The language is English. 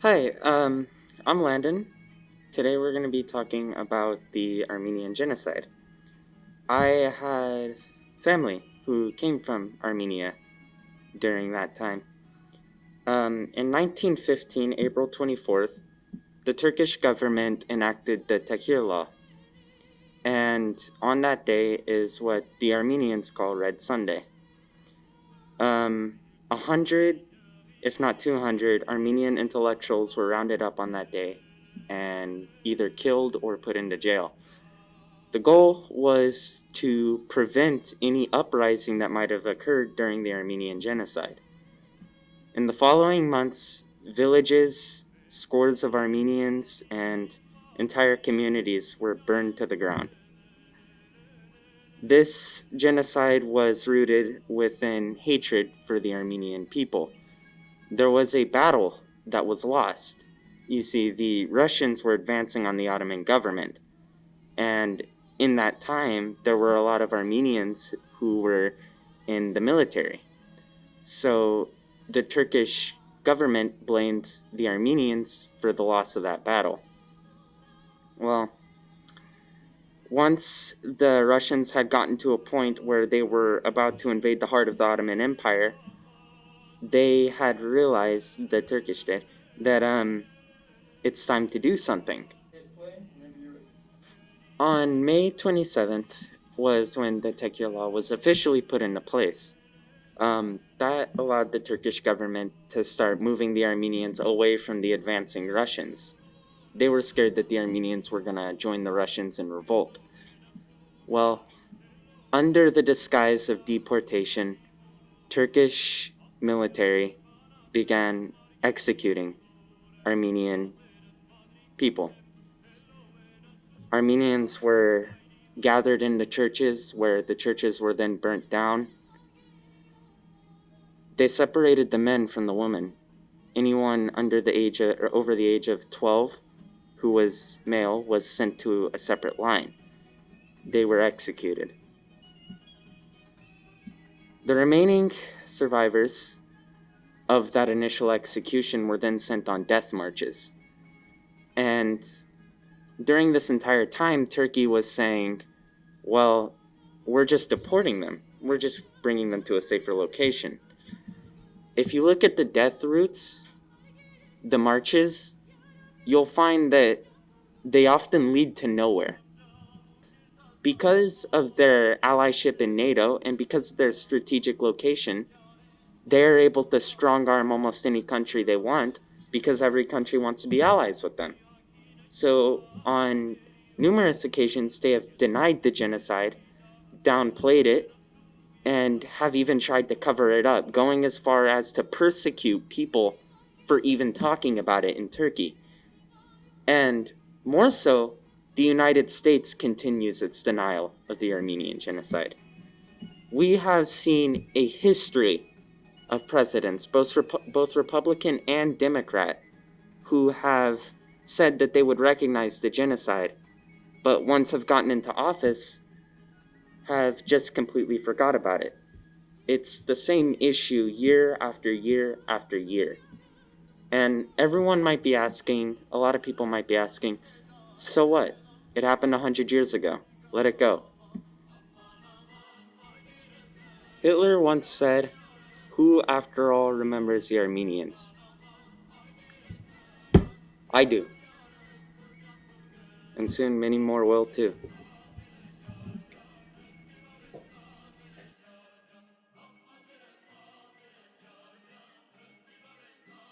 Hi, I'm Landon. Today we're going to be talking about the Armenian Genocide. I had family who came from Armenia during that time. In 1915, April 24th, the Turkish government enacted the Tahrir Law, and on that day is what the Armenians call Red Sunday. 100, if not 200, Armenian intellectuals were rounded up on that day and either killed or put into jail. The goal was to prevent any uprising that might have occurred during the Armenian Genocide. In the following months, villages, scores of Armenians, and entire communities were burned to the ground. This genocide was rooted within hatred for the Armenian people. There was a battle that was lost. You see, the Russians were advancing on the Ottoman government, and in that time, there were a lot of Armenians who were in the military. So the Turkish government blamed the Armenians for the loss of that battle. Well, once the Russians had gotten to a point where they were about to invade the heart of the Ottoman Empire, they had realized, the Turkish did, that it's time to do something. On May 27th was when the Tahrir Law was officially put into place. That allowed the Turkish government to start moving the Armenians away from the advancing Russians. They were scared that the Armenians were going to join the Russians in revolt. Well, under the disguise of deportation, Turkish military began executing Armenian people. Armenians were gathered in the churches, where the churches were then burnt down. They separated the men from the women. Anyone under the age of, or over the age of 12 who was male was sent to a separate line. They were executed. The remaining survivors of that initial execution were then sent on death marches. And during this entire time, Turkey was saying, well, we're just deporting them. We're just bringing them to a safer location. If you look at the death routes, the marches, you'll find that they often lead to nowhere. Because of their allyship in NATO and because of their strategic location, they're able to strong arm almost any country they want because every country wants to be allies with them. So on numerous occasions, they have denied the genocide, downplayed it, and have even tried to cover it up, going as far as to persecute people for even talking about it in Turkey. And more so, the United States continues its denial of the Armenian genocide. We have seen a history of presidents, both Republican and Democrat, who have said that they would recognize the genocide, but once have gotten into office, have just completely forgot about it. It's the same issue year after year after year. And everyone might be asking, a lot of people might be asking, so what? It happened 100 years ago. Let it go. Hitler once said, who after all remembers the Armenians? I do. And soon many more will too.